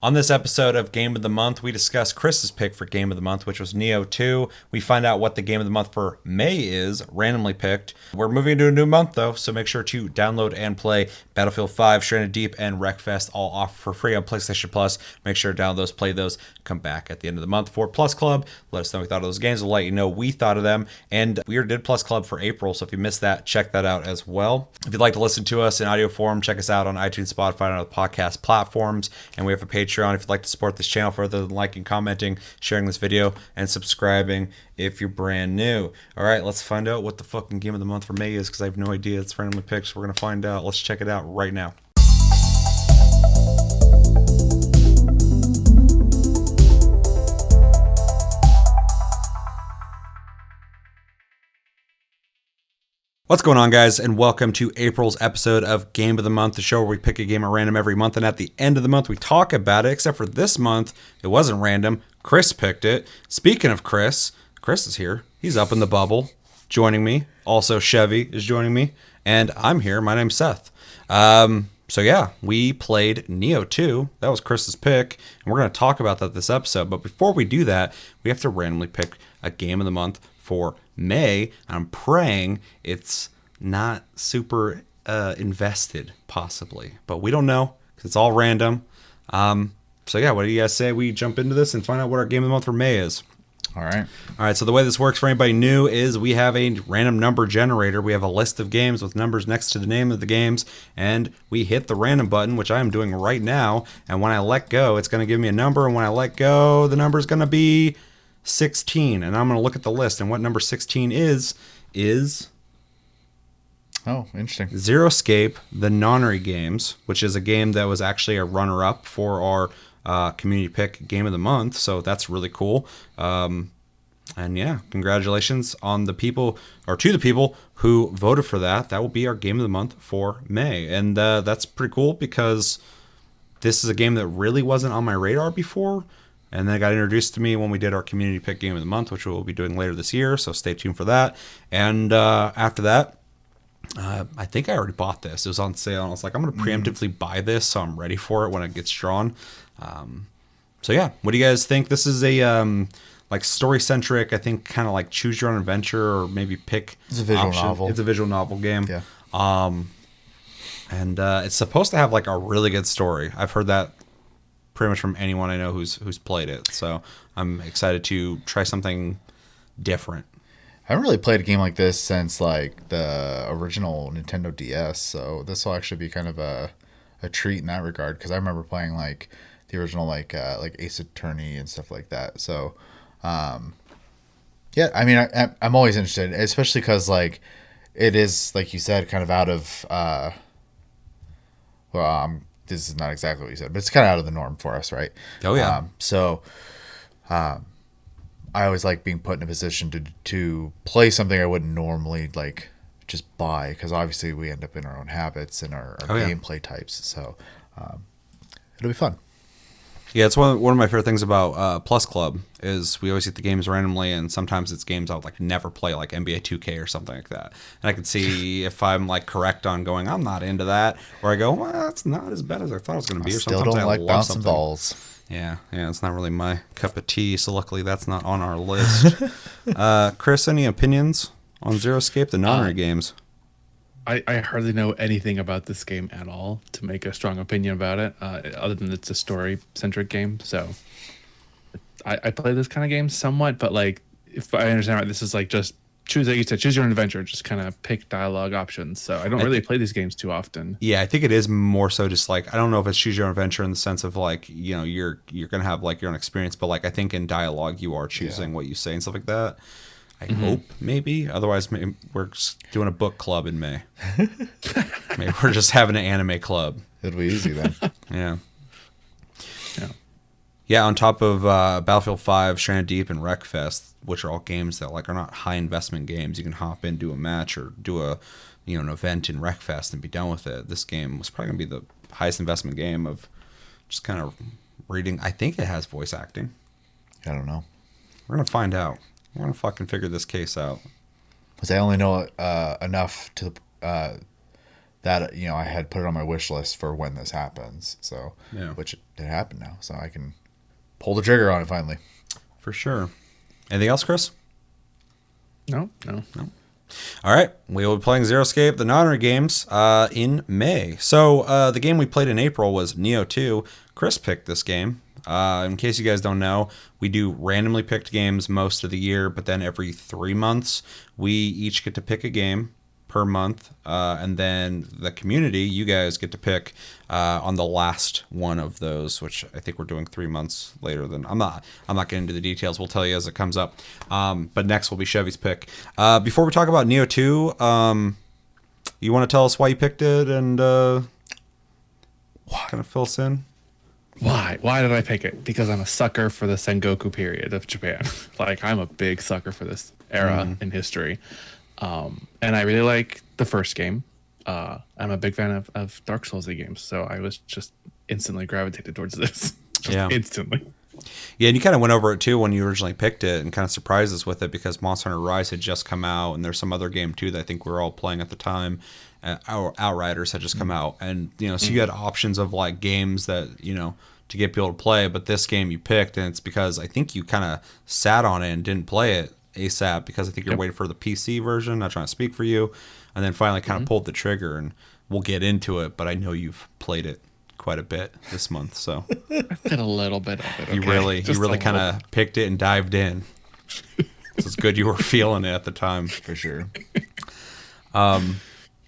On this episode of Game of the Month, we discuss Chris's pick for Game of the Month, which was Nioh 2. We find out what the Game of the Month for May is, randomly picked. We're moving into a new month, though, so make sure to download and play Battlefield 5, Stranded Deep, and Wreckfest, all offered for free on PlayStation Plus. Make sure to download those, play those, come back at the end of the month for Plus Club. Let us know what you thought of those games. We'll let you know we thought of them. And we already did Plus Club for April, so if you missed that, check that out as well. If you'd like to listen to us in audio form, check us out on iTunes, Spotify, and other podcast platforms. And we have a Patreon if you'd like to support this channel further than liking, commenting, sharing this video, and subscribing if you're brand new. All right, let's find out what the fucking Game of the Month for May is, because I have no idea. It's randomly picked, so we're going to find out. Let's check it out right now. What's going on, guys, and welcome to April's episode of Game of the Month, the show where we pick a game at random every month, and at the end of the month we talk about it, except for this month, it wasn't random. Chris picked it. Speaking of Chris is here. He's up in the bubble, joining me. Also, Chevy is joining me, and I'm here. My name's Seth. So yeah, we played Nioh 2. That was Chris's pick, and we're going to talk about that this episode. But before we do that, we have to randomly pick a Game of the Month for May. I'm praying it's not super invested, possibly, but we don't know because it's all random. So yeah, what do you guys say we jump into this and find out what our Game of the Month for May is? All right. So the way this works for anybody new is we have a random number generator. We have a list of games with numbers next to the name of the games, and we hit the random button, which I am doing right now. And when I let go, it's going to give me a number, and when I let go, the number is going to be 16, and I'm going to look at the list, and what number 16 is Oh, interesting. Zero Escape, the Nonary Games, which is a game that was actually a runner-up for our community pick Game of the Month, so that's really cool. And yeah, congratulations on the people, or to the people who voted for that. That will be our Game of the Month for May, and that's pretty cool because this is a game that really wasn't on my radar before. And then it got introduced to me when we did our community pick Game of the Month, which we'll be doing later this year, so stay tuned for that. And after that, I think I already bought this. It was on sale, and I was like, I'm going to preemptively buy this so I'm ready for it when it gets drawn. So yeah, what do you guys think? This is a like story-centric, I think kind of like choose your own adventure or maybe pick It's a visual option. novel. It's a visual novel game. Yeah. And it's supposed to have like a really good story. I've heard that pretty much from anyone I know who's played it. So I'm excited to try something different. I haven't really played a game like this since like the original Nintendo DS, so this will actually be kind of a treat in that regard because I remember playing like the original like Ace Attorney and stuff like that. So yeah, I mean I'm always interested, especially because like it is, like you said, kind of out of this is not exactly what you said, but it's kind of out of the norm for us, right? Oh yeah. I always like being put in a position to play something I wouldn't normally like just buy, because obviously we end up in our own habits and our gameplay types. So it'll be fun. Yeah, it's one of my favorite things about Plus Club is we always get the games randomly, and sometimes it's games I would like never play, like NBA 2K or something like that. And I can see if I'm like correct on going, I'm not into that, or I go, well, that's not as bad as I thought it was going to be. Or Still sometimes don't I like love bouncing something. balls. Yeah, it's not really my cup of tea, so luckily that's not on our list. Chris, any opinions on Zero Escape, the Nonary games? I hardly know anything about this game at all to make a strong opinion about it, other than it's a story-centric game. So I play this kind of game somewhat, but like, if I understand right, this is like just choose, like you said, choose your own adventure, just kind of pick dialogue options. So I don't really play these games too often. Yeah, I think it is more so just like, I don't know if it's choose your own adventure in the sense of like, you know, you're going to have like your own experience, but like I think in dialogue you are choosing what you say and stuff like that. I hope, maybe. Otherwise, maybe we're just doing a book club in May. Maybe we're just having an anime club. It'll be easy then. Yeah. Yeah, on top of Battlefield 5, Stranded Deep, and Wreckfest, which are all games that like are not high investment games. You can hop in, do a match, or do a an event in Wreckfest and be done with it. This game was probably gonna be the highest investment game of just kind of reading. I think it has voice acting. I don't know. We're gonna find out. We're gonna fucking figure this case out. Because I only know enough that I had put it on my wish list for when this happens. So, Yeah. which it happened now, so I can pull the trigger on it finally. For sure. Anything else, Chris? No. All right, we will be playing Zero Escape, the non games, in May. So the game we played in April was Nioh 2. Chris picked this game. In case you guys don't know, we do randomly picked games most of the year, but then every 3 months, we each get to pick a game per month, and then the community, you guys get to pick on the last one of those, which I think we're doing 3 months later than I'm not getting into the details. We'll tell you as it comes up. But next will be Chevy's pick. Before we talk about Nioh 2, you want to tell us why you picked it and kind of fill us in? Why? Why did I pick it? Because I'm a sucker for the Sengoku period of Japan. Like, I'm a big sucker for this era in history. And I really like the first game. I'm a big fan of Dark Souls games, so I was just instantly gravitated towards this. Instantly. Yeah, and you kind of went over it too when you originally picked it and kind of surprised us with it because Monster Hunter Rise had just come out, and there's some other game too that I think we were all playing at the time. Outriders had just come out, and so you had options of like games that to get people to play, but this game you picked, and it's because I think you kind of sat on it and didn't play it ASAP because I think you're waiting for the PC version. Not trying to speak for you, and then finally kind of pulled the trigger, and we'll get into it. But I know you've played it quite a bit this month, so I did a little bit of it. Okay? you really kind of picked it and dived in. It's good you were feeling it at the time. For sure.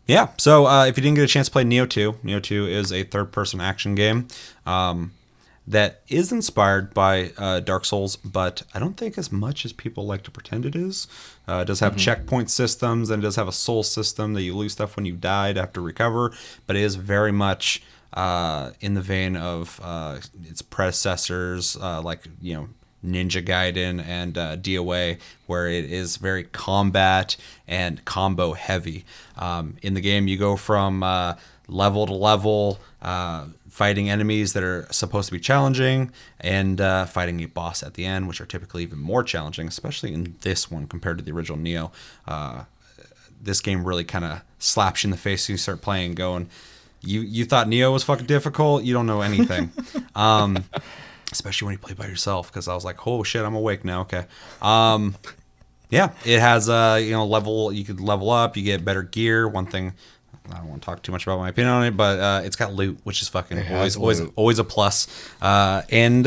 Yeah, so if you didn't get a chance to play Nioh 2, Nioh 2 is a third-person action game that is inspired by Dark Souls, but I don't think as much as people like to pretend it is. It does have checkpoint systems, and it does have a soul system that you lose stuff when you died, have to recover, but it is very much in the vein of its predecessors, like, Ninja Gaiden and DOA, where it is very combat and combo heavy. In the game, you go from level to level, fighting enemies that are supposed to be challenging, and fighting a boss at the end, which are typically even more challenging, especially in this one compared to the original Nioh. This game really kind of slaps you in the face when you start playing, going, you thought Nioh was fucking difficult? You don't know anything. Especially when you play by yourself, because I was like, oh shit, I'm awake now. Okay. Yeah, it has level. You could level up. You get better gear. One thing, I don't want to talk too much about my opinion on it, but it's got loot, which is fucking always a plus. And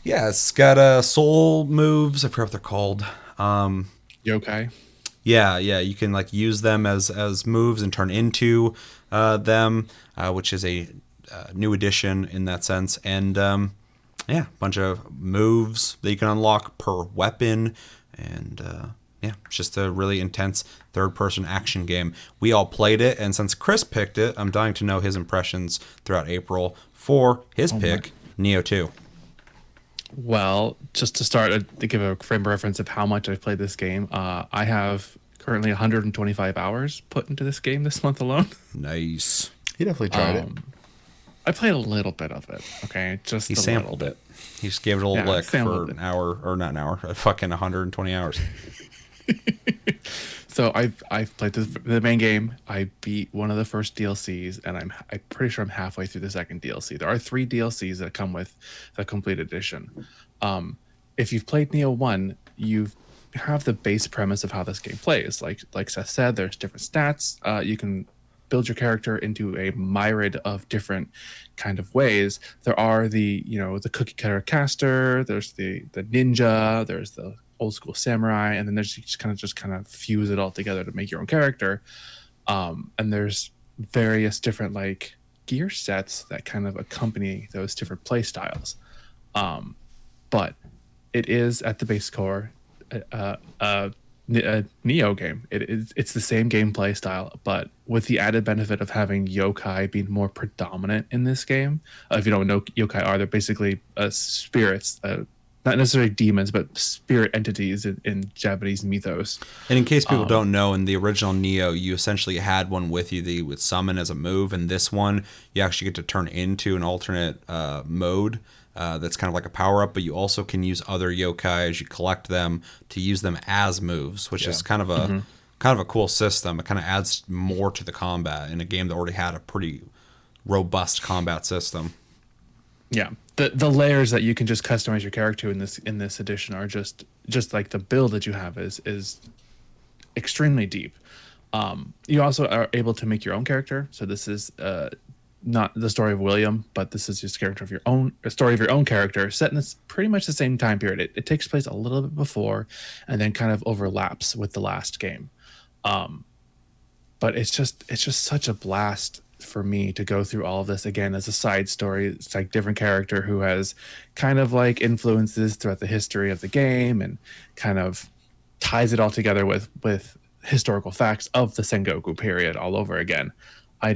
it's got soul moves. I forgot what they're called. Yokai. Yeah, you can like use them as moves and turn into them, which is a new addition in that sense. And a bunch of moves that you can unlock per weapon, and it's just a really intense third-person action game. We all played it, and since Chris picked it, I'm dying to know his impressions throughout April for his pick, Nioh 2. Well, just to start, to give a frame of reference of how much I've played this game, I have currently 125 hours put into this game this month alone. Nice. He definitely tried it. I played a little bit of it. Okay, just he a sampled little bit. He just gave it a little lick for an hour, or not an hour, fucking 120 hours. So I've played the main game. I beat one of the first DLCs, and I'm pretty sure I'm halfway through the second DLC. There are 3 DLCs that come with the complete edition. If you've played Nioh 1, you have the base premise of how this game plays. Like Seth said, there's different stats. You can build your character into a myriad of different kind of ways. There are the cookie cutter caster, there's the ninja, there's the old school samurai, and then there's just kind of fuse it all together to make your own character. And there's various different like gear sets that kind of accompany those different play styles. But it is at the base core a Nioh game. It's the same gameplay style, but with the added benefit of having yokai being more predominant in this game. If you don't know what yokai are, they're basically spirits, not necessarily demons, but spirit entities in Japanese mythos. And in case people don't know, in the original Nioh, you essentially had one with you that you would summon as a move. And this one, you actually get to turn into an alternate mode. That's kind of like a power-up, but you also can use other yokai as you collect them to use them as moves, which is kind of a kind of a cool system. It kind of adds more to the combat in a game that already had a pretty robust combat system. Yeah, the layers that you can just customize your character in this edition are just like the build that you have is extremely deep. You also are able to make your own character. So this is not the story of William, but this is just character of your own, a story of your own character set in this pretty much the same time period. It takes place a little bit before, and then kind of overlaps with the last game. But it's just such a blast for me to go through all of this again as a side story. It's like different character who has kind of like influences throughout the history of the game and kind of ties it all together with historical facts of the Sengoku period all over again. I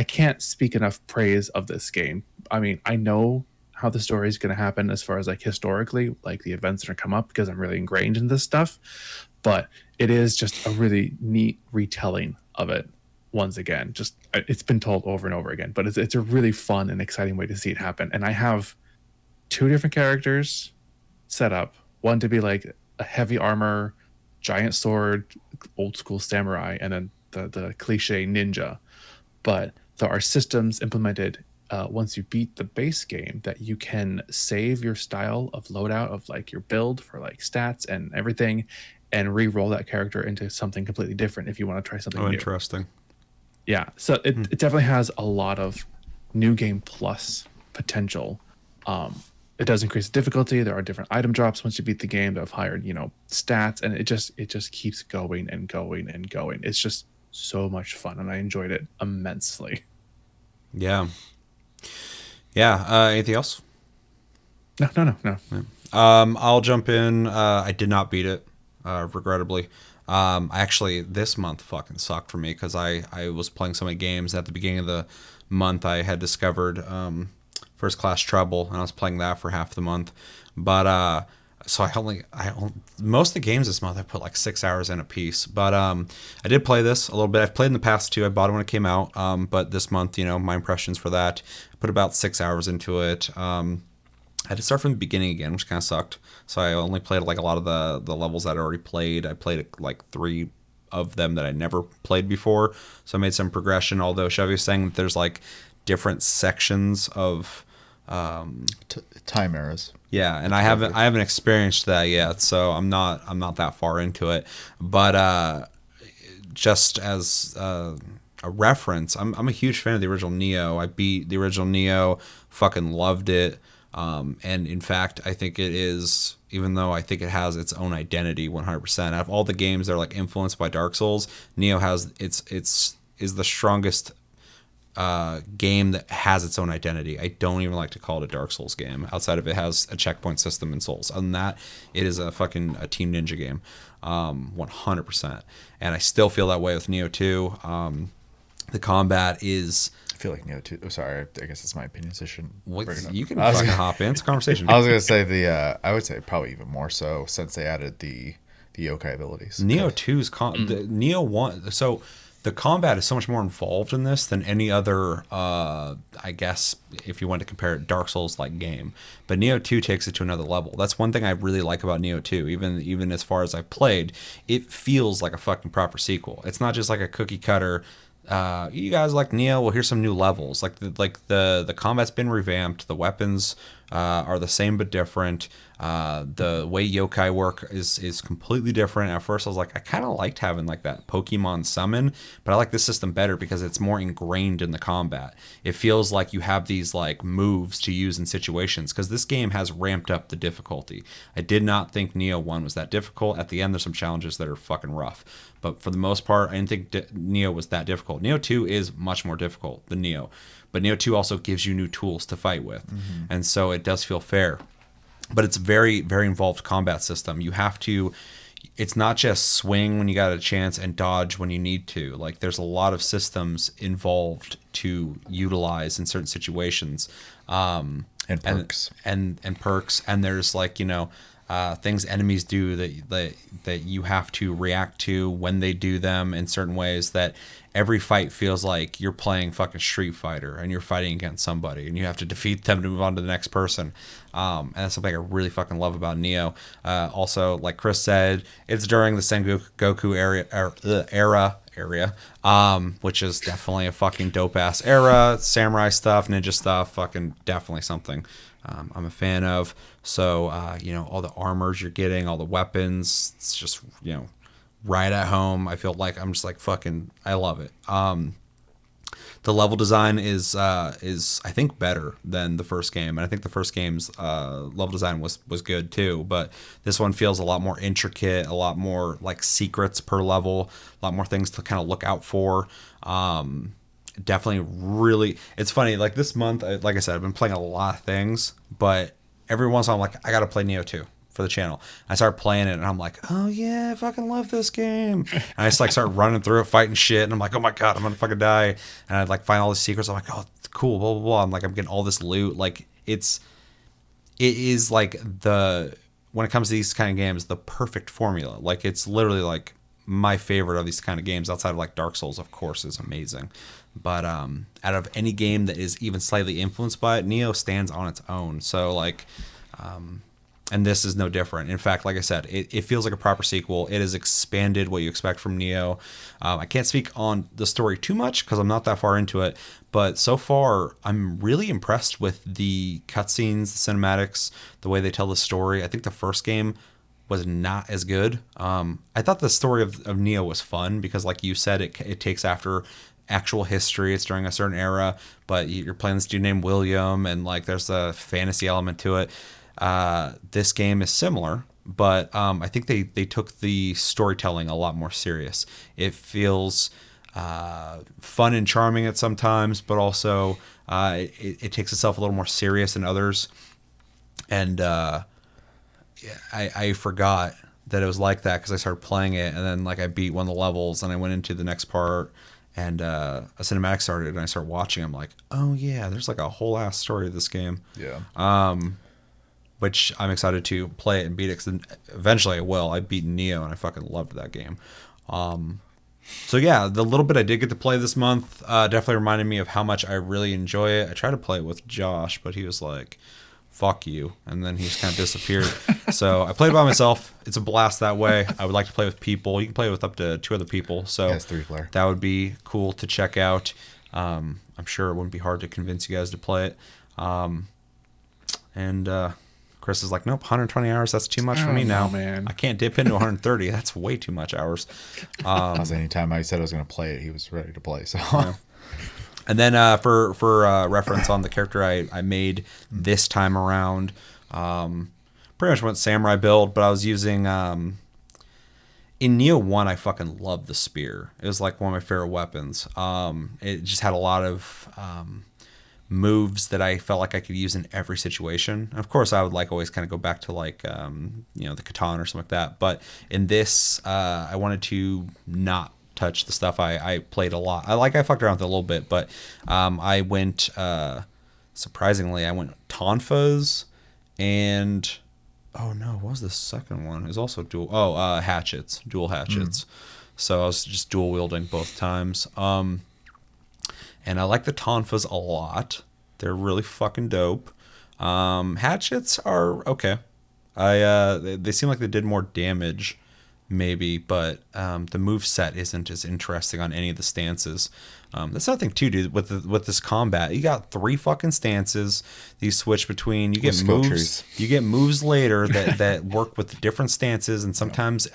can't speak enough praise of this game. I mean, I know how the story is going to happen as far as like historically, like the events that are come up because I'm really ingrained in this stuff, but it is just a really neat retelling of it once again. Just it's been told over and over again, but it's a really fun and exciting way to see it happen. And I have two different characters set up, one to be like a heavy armor, giant sword, old school samurai, and then the cliche ninja. But there are systems implemented once you beat the base game that you can save your style of loadout of like your build for like stats and everything, and re-roll that character into something completely different if you want to try something new. Interesting. Yeah, so it definitely has a lot of new game plus potential. It does increase the difficulty. There are different item drops once you beat the game that have higher, stats, and it just keeps going and going and going. It's just so much fun, and I enjoyed it immensely. Yeah. Yeah. Anything else? No. I'll jump in. I did not beat it, regrettably. Actually, this month fucking sucked for me because I was playing so many games. At the beginning of the month, I had discovered First Class Trouble, and I was playing that for half the month. But so most of the games this month I put like 6 hours in a piece. But I did play this a little bit. I've played in the past too. I bought it when it came out. But this month, my impressions for that, I put about 6 hours into it. I had to start from the beginning again, which kind of sucked. So I only played like a lot of the levels that I already played. I played like 3 of them that I never played before. So I made some progression. Although Chevy was saying that there's like different sections of time eras. Yeah, and I haven't experienced that yet, so I'm not that far into it. But just as a reference, I'm a huge fan of the original Nioh. I beat the original Nioh, fucking loved it. And in fact, I think it is, even though I think it has its own identity 100%. Out of all the games that are like influenced by Dark Souls, Nioh has is the strongest game that has its own identity. I don't even like to call it a Dark Souls game outside of it has a checkpoint system in Souls. Other than that, it is a Team Ninja game, 100%. And I still feel that way with Nioh 2. The combat is... I feel like Nioh 2... Oh, sorry, I guess it's my opinion, so I shouldn't bring it up. You can fucking hop in. It's a conversation. I was going to say I would say probably even more so since they added the yokai abilities. Nioh 2's... Nioh 1... So... The combat is so much more involved in this than any other, I guess, if you want to compare it, Dark Souls-like game. But Nioh 2 takes it to another level. That's one thing I really like about Nioh 2. Even as far as I've played, it feels like a fucking proper sequel. It's not just like a cookie cutter. You guys like Nioh? Well, here's some new levels. The combat's been revamped. The weapons are the same but different. The way yokai work is completely different. At first I was like, I kind of liked having like that Pokemon summon, but I like this system better because it's more ingrained in the combat. It feels like you have these like moves to use in situations because this game has ramped up the difficulty. I did not think Nioh 1 was that difficult. At the end there's some challenges that are fucking rough, but for the most part I didn't think Nioh was that difficult. Nioh 2 is much more difficult than Nioh, but Nioh 2 also gives you new tools to fight with, and so it does feel fair. But it's a very, very involved combat system. You have to... It's not just swing when you got a chance and dodge when you need to. Like, there's a lot of systems involved to utilize in certain situations. And And perks. And perks, and there's like, things enemies do that you have to react to when they do them in certain ways, that every fight feels like you're playing fucking Street Fighter and you're fighting against somebody and you have to defeat them to move on to the next person. And that's something I really fucking love about Nioh. Also, like Chris said, it's during the Sengoku era, which is definitely a fucking dope ass era. Samurai stuff, ninja stuff, fucking definitely something I'm a fan of. So all the armors you're getting, all the weapons, it's just right at home. I feel like I'm just like fucking, I love it. The level design is I think better than the first game, and I think the first game's level design was good too. But this one feels a lot more intricate, a lot more like secrets per level, a lot more things to kind of look out for. Definitely, really, it's funny. Like this month, like I said, I've been playing a lot of things, but every once in a while, I'm like, I gotta play Nioh 2 for the channel. I start playing it and I'm like, oh yeah, I fucking love this game. And I just like start running through it, fighting shit, and I'm like, oh my god, I'm gonna fucking die. And I like find all the secrets. I'm like, oh, it's cool, blah blah blah. I'm like, I'm getting all this loot. Like it is like when it comes to these kind of games, the perfect formula. Like it's literally like my favorite of these kind of games, outside of like Dark Souls, of course, is amazing. But out of any game that is even slightly influenced by it, Nioh stands on its own. So like, and this is no different. In fact, like I said, it feels like a proper sequel. It has expanded what you expect from Nioh. I can't speak on the story too much because I'm not that far into it. But so far, I'm really impressed with the cutscenes, the cinematics, the way they tell the story. I think the first game was not as good. I thought the story of Nioh was fun because, like you said, it takes after actual history. It's during a certain era, but you're playing this dude named William, and like there's a fantasy element to it. This game is similar, but I think they took the storytelling a lot more serious. It feels fun and charming at some times, but also it takes itself a little more serious than others. And I forgot that it was like that because I started playing it, and then like I beat one of the levels, and I went into the next part, and a cinematic started, and I started watching. I'm like, oh yeah, there's like a whole ass story of this game. Yeah. Which I'm excited to play it and beat it, because eventually I will. I beat Nioh, and I fucking loved that game. So yeah, the little bit I did get to play this month definitely reminded me of how much I really enjoy it. I tried to play it with Josh, but he was like, fuck you, and then he just kind of disappeared. So I played by myself. It's a blast that way. I would like to play with people. You can play with up to 2 other people, so Yes, 3-player. that would be cool to check out. I'm sure it wouldn't be hard to convince you guys to play it. Chris is like, nope, 120 hours, that's too much for me now. Man. I can't dip into 130. That's way too much hours. Anytime I said I was going to play it, he was ready to play. So, Yeah. And then for reference on the character I made this time around, pretty much went samurai build, but I was using in Nioh 1, I fucking loved the spear. It was like one of my favorite weapons. It just had a lot of moves that I felt like I could use in every situation. And of course, I would like always kind of go back to like the katana or something like that. But in this, I wanted to not touch the stuff I played a lot. I fucked around with it a little bit, but I went surprisingly, I went tonfas and oh no, what was the second one? It was also hatchets, dual hatchets. So I was just dual wielding both times. And I like the tonfas a lot. They're really fucking dope. Hatchets are okay. They seem like they did more damage, maybe, but the move set isn't as interesting on any of the stances. That's another thing too, dude. With this combat, you got 3 fucking stances. You switch between. You get moves. Trees. You get moves later that work with different stances, and sometimes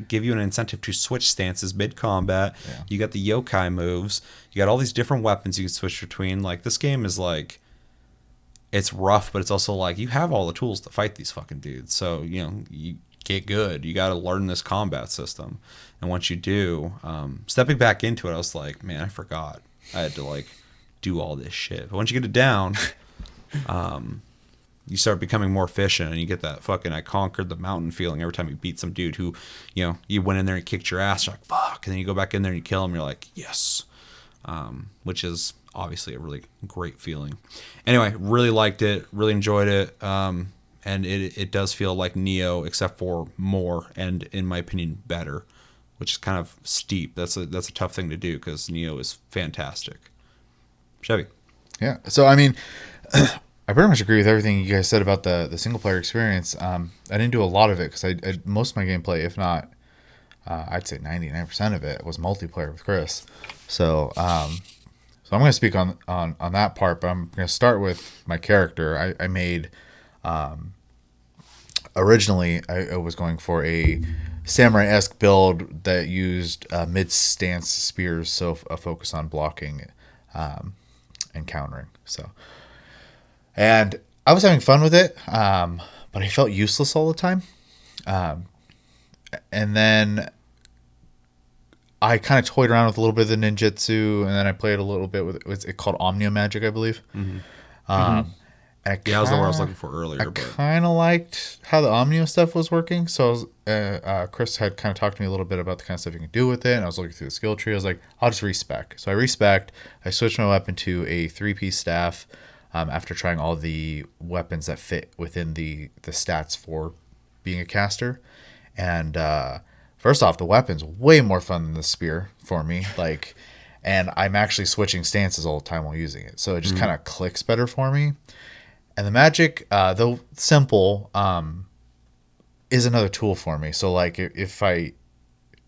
give you an incentive to switch stances mid combat. Yeah. You got the yokai moves. You got all these different weapons you can switch between. Like this game is like, it's rough, but it's also like you have all the tools to fight these fucking dudes. So you get good. You got to learn this combat system. And once you do, stepping back into it, I was like, man, I forgot. I had to like do all this shit. But once you get it down, you start becoming more efficient, and you get that fucking I conquered the mountain feeling every time you beat some dude who, you went in there and kicked your ass. You're like, fuck. And then you go back in there and you kill him. You're like, yes. Which is obviously a really great feeling. Anyway, really liked it, really enjoyed it, and it does feel like Nioh, except for more, and in my opinion, better, which is kind of steep. That's a tough thing to do because Nioh is fantastic. Chevy. Yeah. So I mean, I pretty much agree with everything you guys said about the single player experience. I didn't do a lot of it because I most of my gameplay, if not, I'd say 99% of it was multiplayer with Chris. So so I'm going to speak on that part, but I'm going to start with my character. I made originally I was going for a samurai-esque build that used mid-stance spears, so a focus on blocking and countering. So, and I was having fun with it, but I felt useless all the time. And then I kind of toyed around with a little bit of the ninjutsu, and then I played a little bit with it called Omnia Magic, I believe. Mm-hmm. And Yeah, that was the word I was looking for earlier. I kind of liked how the Omnia stuff was working. So I was, Chris had kind of talked to me a little bit about the kind of stuff you can do with it. And I was looking through the skill tree. I was like, I'll just respec. So I respec. I switched my weapon to a 3-piece staff after trying all the weapons that fit within the stats for being a caster. And first off, the weapon's way more fun than the spear for me. And I'm actually switching stances all the time while using it. So it just kind of clicks better for me. And the magic, though simple, is another tool for me. So, like, if I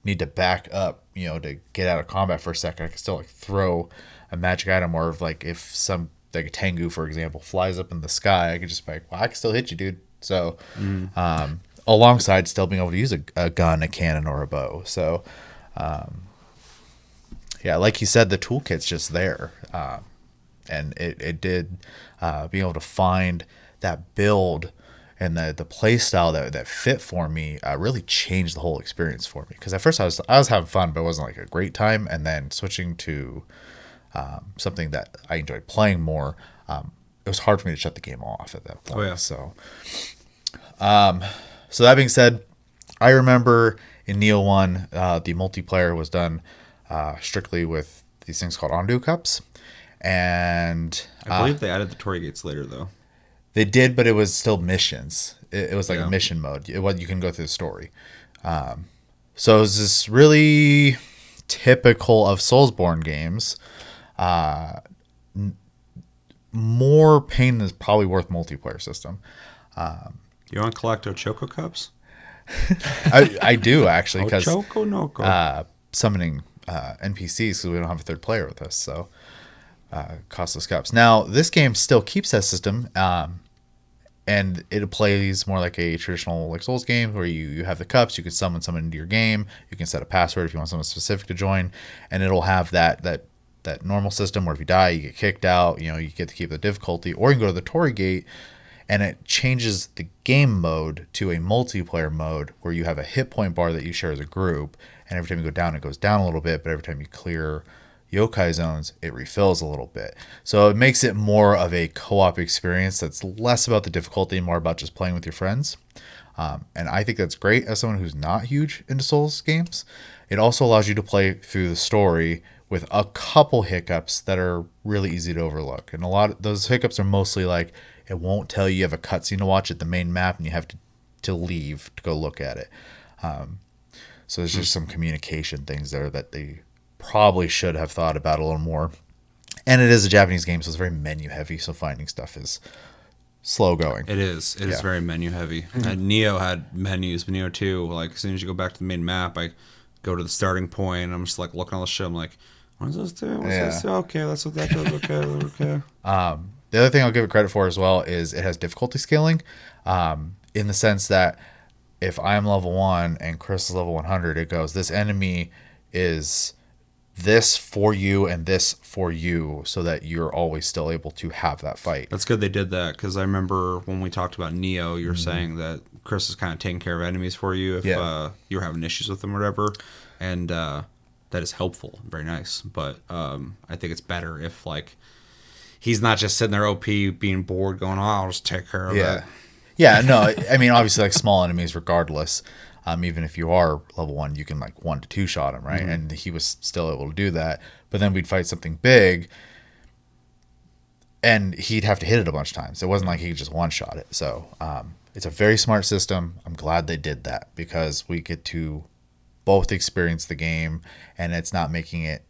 need to back up, to get out of combat for a second, I can still, like, throw a magic item. Or, if like a Tengu, for example, flies up in the sky, I can just be like, well, I can still hit you, dude. So, alongside still being able to use a gun, a cannon, or a bow. So, yeah, like you said, the toolkit's just there. And it did being able to find that build and the play style that fit for me really changed the whole experience for me. Because at first I was having fun, but it wasn't like a great time. And then switching to something that I enjoyed playing more, it was hard for me to shut the game off at that point. Oh, yeah. So that being said, I remember in Nioh 1, the multiplayer was done strictly with these things called Ondu Cups. And I believe they added the Torii Gates later, though. They did, but it was still missions. It was like Yeah. a mission mode. You can go through the story. So it was this really typical of Soulsborne games. More pain than probably worth multiplayer system. You want to collect Ochoko cups? I do, actually, because Ochoko Noko. summoning NPCs because we don't have a third player with us. So costless cups. Now, this game still keeps that system, and it plays more like a traditional like Souls game where you have the cups, you can summon someone into your game, you can set a password if you want someone specific to join, and it'll have that normal system where if you die, you get kicked out, you get to keep the difficulty, or you can go to the Torii Gate, and it changes the game mode to a multiplayer mode where you have a hit point bar that you share as a group, and every time you go down, it goes down a little bit, but every time you clear yokai zones, it refills a little bit. So it makes it more of a co-op experience that's less about the difficulty and more about just playing with your friends. And I think that's great as someone who's not huge into Souls games. It also allows you to play through the story with a couple hiccups that are really easy to overlook. And a lot of those hiccups are mostly like, it won't tell you have a cutscene to watch at the main map and you have to leave to go look at it. So there's just some communication things there that they probably should have thought about a little more. And it is a Japanese game, so it's very menu heavy, so finding stuff is slow going. It is very menu heavy. And Nioh had menus, but Nioh 2, like as soon as you go back to the main map, I go to the starting point, and I'm just like looking at all the shit. I'm like, what does this do? What's this do? Okay, that's what that does. Okay. The other thing I'll give it credit for as well is it has difficulty scaling, in the sense that if I'm level 1 and Chris is level 100, it goes, this enemy is this for you and this for you, so that you're always still able to have that fight. That's good they did that, because I remember when we talked about Nioh, you were saying that Chris is kind of taking care of enemies for you if you're having issues with them or whatever, and that is helpful, very nice. But I think it's better if like he's not just sitting there OP being bored going, oh, I'll just take care of it. Yeah, no, I mean, obviously, like small enemies, regardless, even if you are level 1, you can like 1 to 2 shot him, right? And he was still able to do that. But then we'd fight something big, and he'd have to hit it a bunch of times. It wasn't like he could just one shot it. So it's a very smart system. I'm glad they did that because we get to both experience the game, and it's not making it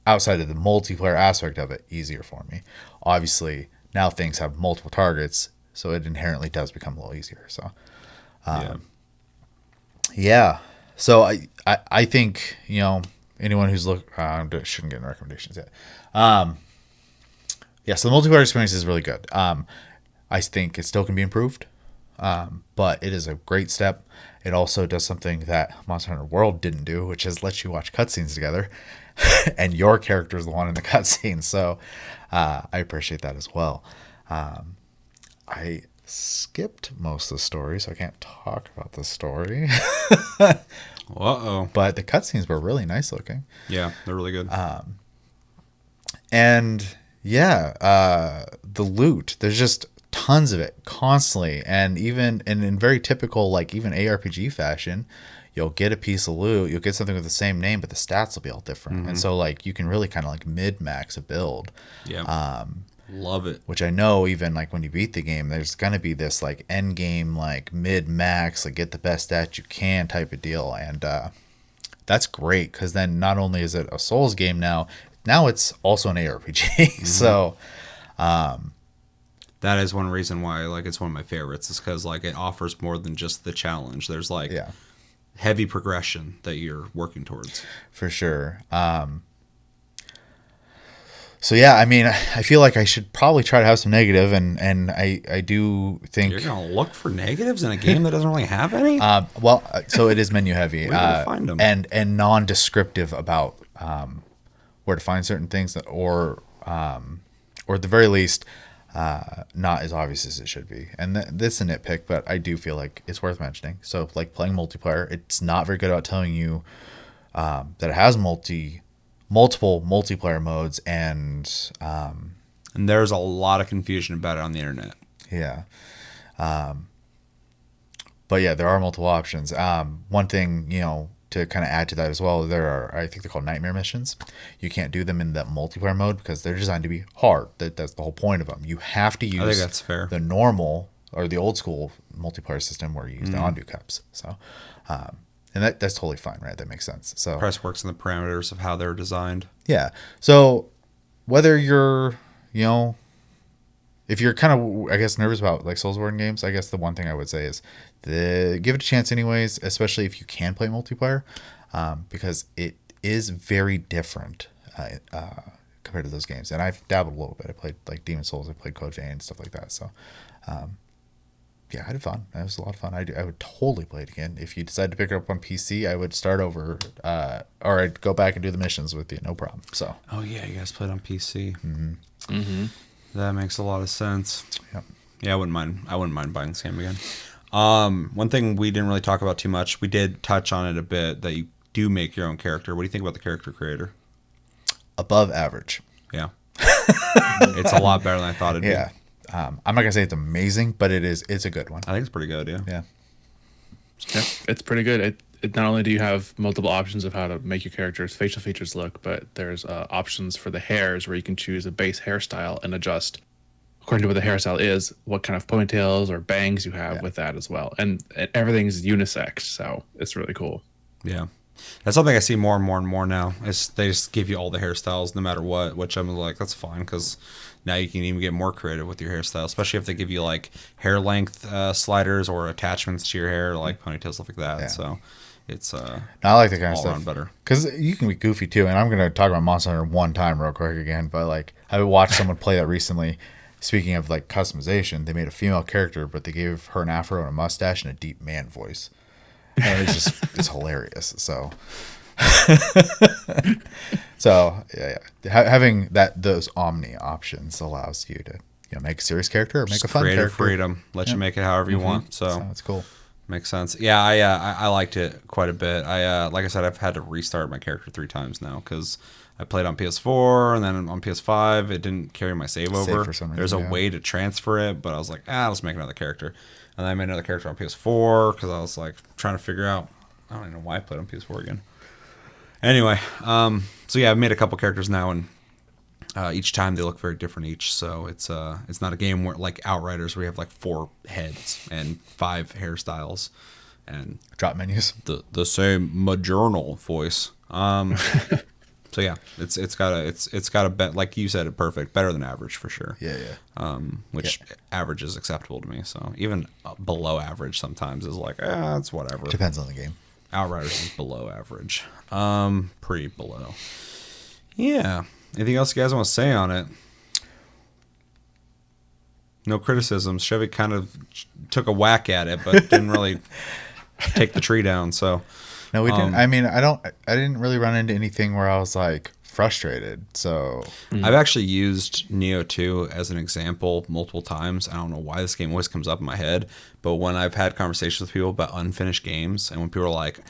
outside of the multiplayer aspect of it easier for me. Obviously, now things have multiple targets, so it inherently does become a little easier. So yeah. So I think, you know, anyone who's shouldn't get any recommendations yet. Yeah, so the multiplayer experience is really good. I think it still can be improved, but it is a great step. It also does something that Monster Hunter World didn't do, which is let you watch cutscenes together, and your character is the one in the cutscene. So I appreciate that as well. I skipped most of the story, so I can't talk about the story. Uh-oh. But the cutscenes were really nice looking. Yeah, they're really good. And yeah, the loot, there's just tons of it constantly. And even in very typical, like even ARPG fashion, you'll get a piece of loot, you'll get something with the same name, but the stats will be all different. Mm-hmm. And so like you can really kind of like mid-max a build. Yeah. Love it. Which I know even like when you beat the game, there's going to be this like end game, like mid-max, like get the best stat you can type of deal. And that's great because then not only is it a Souls game now it's also an ARPG. Mm-hmm. So that is one reason why like it's one of my favorites, is because like it offers more than just the challenge. There's like heavy progression that you're working towards. For sure. So yeah, I mean, I feel like I should probably try to have some negative, and I do think you're gonna look for negatives in a game that doesn't really have any. So it is menu heavy, find them. and non-descriptive about where to find certain things, or at the very least, not as obvious as it should be. And this is a nitpick, but I do feel like it's worth mentioning. So like playing multiplayer, it's not very good about telling you that it has multiple multiplayer modes, and there's a lot of confusion about it on the internet. Yeah. But yeah, there are multiple options. One thing, you know, to kind of add to that as well, there are, I think they're called nightmare missions. You can't do them in that multiplayer mode because they're designed to be hard. That's the whole point of them. You have to use I think that's fair. The normal or the old school multiplayer system where you use the undo cups. So, and that's totally fine, right? That makes sense. So Press works in the parameters of how they're designed. Yeah. So whether you're, you know, if you're kind of, I guess, nervous about like Soulsborne games, I guess the one thing I would say is give it a chance anyways, especially if you can play multiplayer, because it is very different compared to those games. And I've dabbled a little bit. I played like Demon Souls, I played Code Vein and stuff like that. So yeah, I had fun. It was a lot of fun. I would totally play it again. If you decide to pick it up on PC, I would start over, or I'd go back and do the missions with you, no problem. So. Oh yeah, you guys played on PC. Mm-hmm. Mm-hmm. That makes a lot of sense. Yep. Yeah, I wouldn't mind buying this game again. One thing we didn't really talk about too much, we did touch on it a bit, that you do make your own character. What do you think about the character creator? Above average. Yeah. It's a lot better than I thought it'd be. Yeah. I'm not gonna say it's amazing, but it's a good one. I think it's pretty good. Yeah. Yeah. Yeah, it's pretty good. It not only do you have multiple options of how to make your character's facial features look, but there's options for the hairs where you can choose a base hairstyle and adjust according to what the hairstyle is, what kind of ponytails or bangs you have with that as well. And everything's unisex, so it's really cool. Yeah. That's something I see more and more and more now. They just give you all the hairstyles no matter what, which I'm like, that's fine, because now you can even get more creative with your hairstyle, especially if they give you like hair length sliders or attachments to your hair, like ponytails, stuff like that. Yeah. So it's I like that kind of stuff better, because you can be goofy too. And I'm gonna talk about Monster Hunter one time real quick again, but like I watched someone play that recently. Speaking of like customization, they made a female character, but they gave her an afro and a mustache and a deep man voice. And it's hilarious. So, yeah. Having those omni options allows you to make a serious character or make a fun creative character. Freedom. Let you make it however you want. So it's cool. Makes sense. Yeah, I liked it quite a bit. Like I said, I've had to restart my character 3 times now because I played on PS4 and then on PS5 it didn't carry my save over. For some reason, There's a way to transfer it, but I was like, let's make another character. And then I made another character on PS4 because I was like trying to figure out. I don't even know why I played on PS4 again. Anyway, so yeah, I've made a couple characters now, and Each time they look very different each, so it's not a game where like Outriders where you have like 4 heads and 5 hairstyles and Drop menus. the same Majournal voice. So yeah, it's got a bet, like you said, it perfect, better than average for sure. Yeah, yeah. Which average is acceptable to me. So even below average sometimes is like, it's whatever. Depends on the game. Outriders is below average. Pretty below. Yeah. Anything else you guys want to say on it? No criticisms. Chevy kind of took a whack at it, but didn't really take the tree down. So No, we didn't. I mean, I didn't really run into anything where I was like frustrated. So I've actually used Nioh 2 as an example multiple times. I don't know why this game always comes up in my head, but when I've had conversations with people about unfinished games, and when people are like,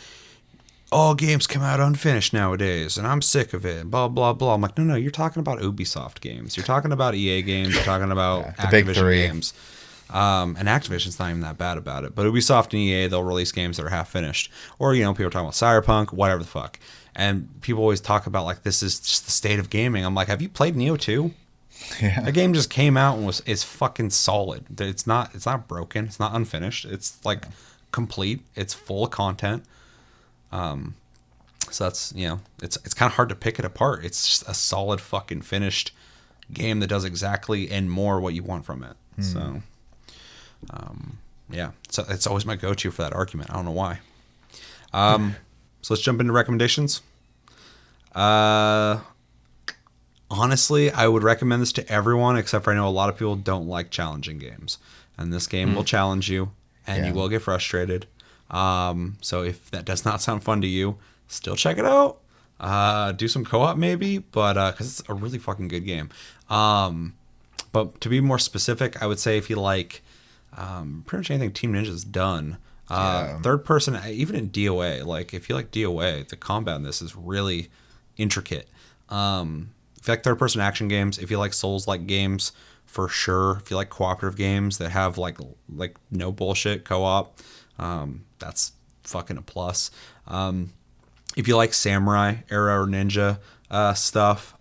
all games come out unfinished nowadays, and I'm sick of it, blah, blah, blah. I'm like, no, you're talking about Ubisoft games. You're talking about EA games. You're talking about the big Activision three. games. And Activision's not even that bad about it. But Ubisoft and EA, they'll release games that are half finished. Or, people are talking about Cyberpunk, whatever the fuck. And people always talk about, like, this is just the state of gaming. I'm like, have you played Nioh 2? yeah, That game just came out and is fucking solid. It's not broken. It's not unfinished. It's, like, complete. It's full of content. So that's, it's kind of hard to pick it apart. It's just a solid fucking finished game that does exactly and more what you want from it. So, yeah. So it's always my go-to for that argument. I don't know why. So let's jump into recommendations. Honestly, I would recommend this to everyone, except for I know a lot of people don't like challenging games. And this game will challenge you, and you will get frustrated. So if that does not sound fun to you, still check it out. Do some co-op maybe, but because it's a really fucking good game. But to be more specific, I would say if you like pretty much anything Team Ninja's done, third person, even in DOA, like if you like DOA, the combat in this is really intricate. If you like third person action games, if you like Souls-like games, for sure. If you like cooperative games that have like no bullshit co-op, that's fucking a plus. If you like samurai era or ninja stuff,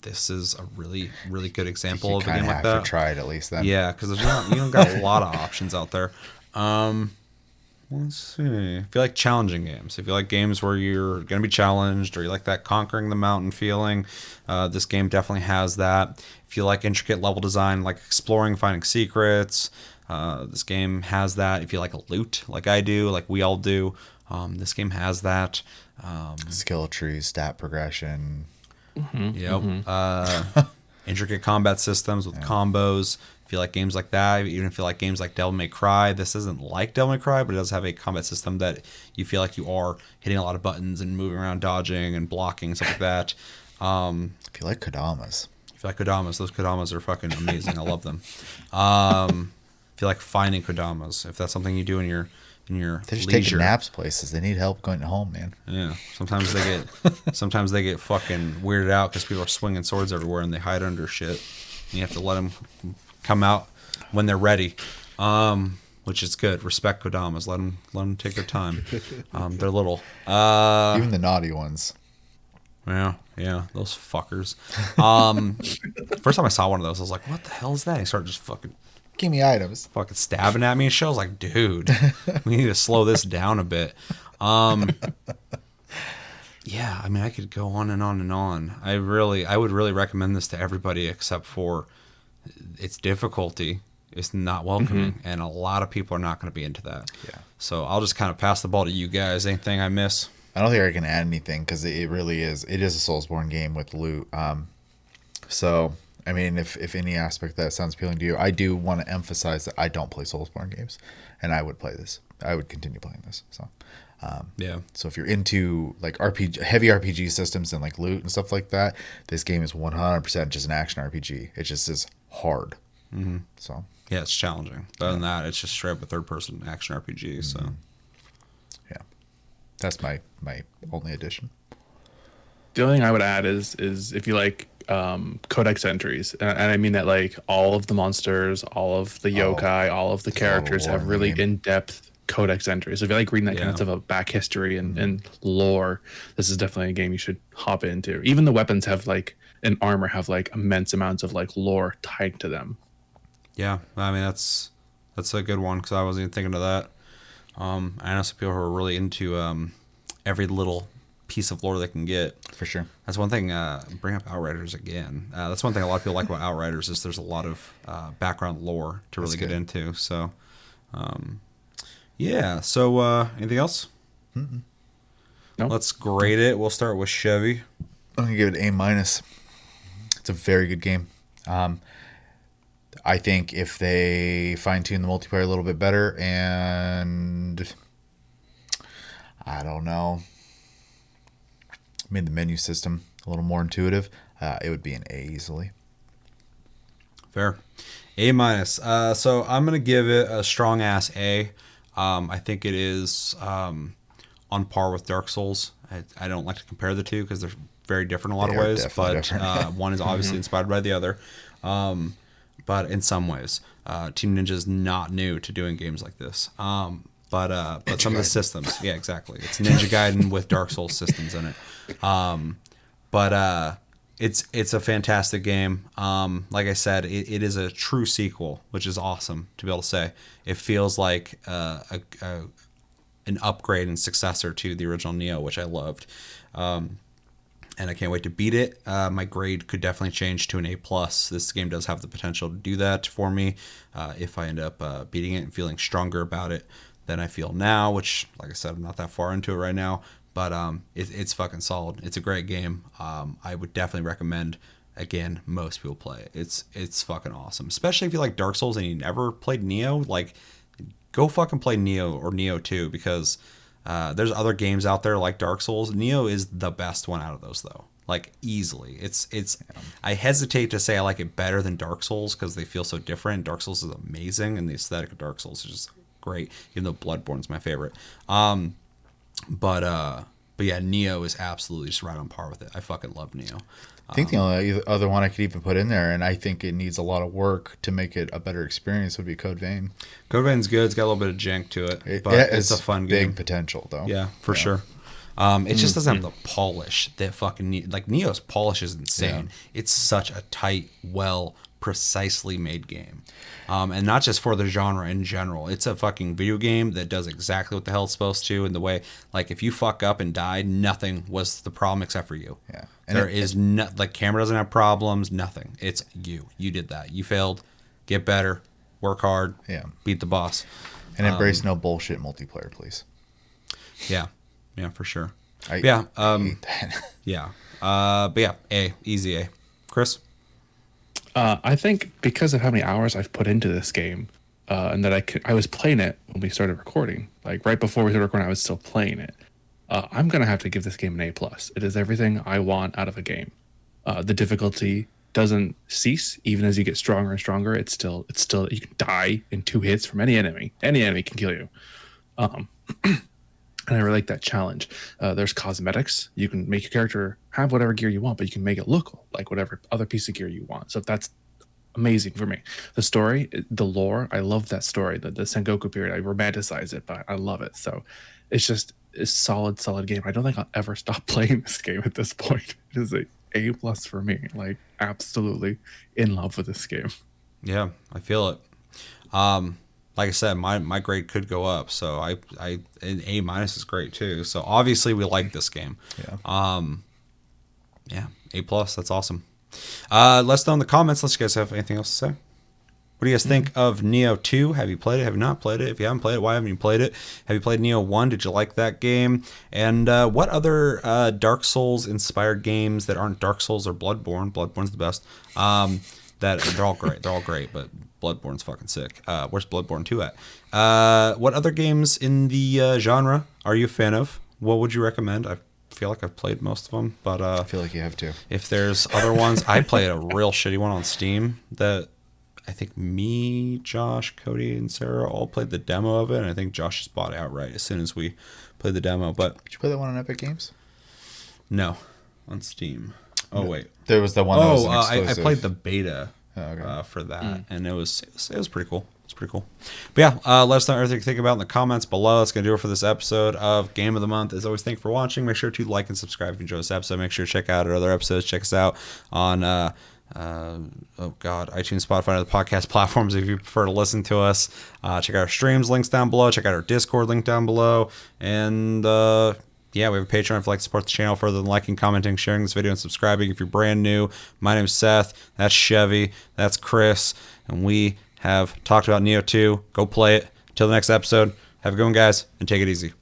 this is a really, really good example of a game like have that. to try it at least then. Yeah, because you don't got a lot of options out there. Let's see. If you like challenging games, if you like games where you're going to be challenged, or you like that conquering the mountain feeling, this game definitely has that. If you like intricate level design, like exploring, finding secrets, this game has that. If you like loot, like I do, like we all do, this game has that. Skill trees, stat progression. Intricate combat systems with combos. If you like games like that, even if you like games like Devil May Cry, this isn't like Devil May Cry, but it does have a combat system that you feel like you are hitting a lot of buttons and moving around, dodging and blocking, stuff like that. If you like Kodamas. Those Kodamas are fucking amazing. I love them. If you like finding Kodamas, if that's something you do in your They're just leisure. taking naps places. They need help going home, man. Yeah, sometimes they get fucking weirded out because people are swinging swords everywhere and they hide under shit. And you have to let them come out when they're ready, which is good. Respect Kodamas. Let them take their time. They're little. Even the naughty ones. Yeah, those fuckers. First time I saw one of those, I was like, "What the hell is that?" He started just fucking Give me items. stabbing at me and shit. I was like, dude, we need to slow this down a bit. Yeah, I mean, I could go on and on and on. I would really recommend this to everybody except for its difficulty. It's not welcoming, and a lot of people are not going to be into that. Yeah. So I'll just kind of pass the ball to you guys. Anything I miss? I don't think I can add anything because it really is. It is a Soulsborne game with loot. So I mean, if any aspect of that sounds appealing to you, I do want to emphasize that I don't play Soulsborne games, and I would play this. I would continue playing this. So, Yeah. So if you're into like heavy RPG systems and like loot and stuff like that, this game is 100% just an action RPG. It just is hard. Mm-hmm. So Yeah, it's challenging. But other than that, it's just straight up a third-person action RPG. So yeah, that's my only addition. The only thing I would add is if you like codex entries, and I mean that like all of the monsters, all of the yokai, all of the characters lore have really game. in-depth codex entries. If you like reading that kind Yeah. of stuff about back history and lore, this is definitely a game you should hop into. Even the weapons have like an armor have like immense amounts of like lore tied to them. Yeah, I mean that's a good one because I wasn't even thinking of that. I know some people who are really into every little piece of lore they can get. For sure. That's one thing. Bring up Outriders again. That's one thing a lot of people like about Outriders is there's a lot of background lore to really get into. So, yeah. So, anything else? Nope. Let's grade it. We'll start with Chevy. I'm gonna give it A-. It's a very good game. I think if they fine-tune the multiplayer a little bit better, and I don't know, made the menu system a little more intuitive, it would be an A easily. Fair. A-. So I'm gonna give it a strong ass A. I think it is on par with Dark Souls. I don't like to compare the two because they're very different in a lot of ways, but one is obviously inspired by the other. But in some ways, Team Ninja is not new to doing games like this. But some of the systems, yeah, exactly. It's Ninja Gaiden with Dark Souls systems in it. It's a fantastic game. Like I said, it is a true sequel, which is awesome to be able to say. It feels like an upgrade and successor to the original Nioh, which I loved. And I can't wait to beat it. My grade could definitely change to an A+. This game does have the potential to do that for me if I end up beating it and feeling stronger about it than I feel now, which, like I said, I'm not that far into it right now. But it's fucking solid. It's a great game. I would definitely recommend, again, most people play it. It's fucking awesome. Especially if you like Dark Souls and you never played Nioh. Like, go fucking play Nioh or Nioh 2 because... there's other games out there like Dark Souls. Nioh is the best one out of those, though. Like, easily. It's. I hesitate to say I like it better than Dark Souls because they feel so different. Dark Souls is amazing, and the aesthetic of Dark Souls is just great. Even though Bloodborne's my favorite. But yeah, Nioh is absolutely just right on par with it. I fucking love Nioh. I think the only other one I could even put in there, and I think it needs a lot of work to make it a better experience, would be Code Vein. Code Vein's good. It's got a little bit of jank to it, but it's a fun big game. potential, though. Yeah, for sure. It just doesn't have the polish that fucking like Nioh's polish is insane. Yeah. It's such a tight, well, precisely made game. And not just for the genre in general. It's a fucking video game that does exactly what the hell it's supposed to. In the way, like, if you fuck up and die, nothing was the problem except for you. Yeah. And there is no, like, camera doesn't have problems, nothing. It's you. You did that. You failed. Get better. Work hard. Yeah. Beat the boss. And embrace no bullshit multiplayer, please. Yeah. Yeah, for sure. I hate that. Yeah. But yeah, A. Easy A. Chris? I think because of how many hours I've put into this game, and that I was playing it when we started recording. Like right before we started recording, I was still playing it. I'm gonna have to give this game an A+. It is everything I want out of a game. The difficulty doesn't cease even as you get stronger and stronger. It's still you can die in 2 hits from any enemy. Any enemy can kill you. And I really like that challenge. There's cosmetics. You can make your character have whatever gear you want, but you can make it look like whatever other piece of gear you want. So that's amazing for me. The story, the lore, I love that story. The Sengoku period, I romanticize it, but I love it. So it's just a solid game. I don't think I'll ever stop playing this game at this point. It is a A+ for me. Like, absolutely in love with this game. Yeah, I feel it. Like I said, my grade could go up, so an A- is great too. So obviously we like this game. Yeah. Yeah, A+. That's awesome. Let us know in the comments. Unless you guys have anything else to say. What do you guys think of Nioh 2? Have you played it? Have you not played it? If you haven't played it, why haven't you played it? Have you played Nioh 1? Did you like that game? And what other Dark Souls inspired games that aren't Dark Souls or Bloodborne? Bloodborne's the best. That they're all great. They're all great, but Bloodborne's fucking sick. Where's Bloodborne 2 at? What other games in the genre are you a fan of? What would you recommend? I feel like I've played most of them, but I feel like you have to. If there's other ones, I played a real shitty one on Steam that I think me, Josh, Cody, and Sarah all played the demo of it, and I think Josh just bought it outright as soon as we played the demo. But Did you play that one on Epic Games? No, on Steam. Oh wait, there was the one. That was an I exclusive. played the beta Oh, okay. for that, and it was pretty cool. It's pretty cool. But yeah, let us know everything you think about in the comments below. That's going to do it for this episode of Game of the Month. As always, thank you for watching. Make sure to like and subscribe if you enjoyed this episode. Make sure to check out our other episodes. Check us out on iTunes, Spotify, and other podcast platforms if you prefer to listen to us. Check out our streams, links down below. Check out our Discord link down below. And yeah, we have a Patreon if you'd like to support the channel further than liking, commenting, sharing this video, and subscribing. If you're brand new, my name's Seth. That's Chevy. That's Chris. And we have talked about Nioh 2. Go play it. Until the next episode, have a good one, guys, and take it easy.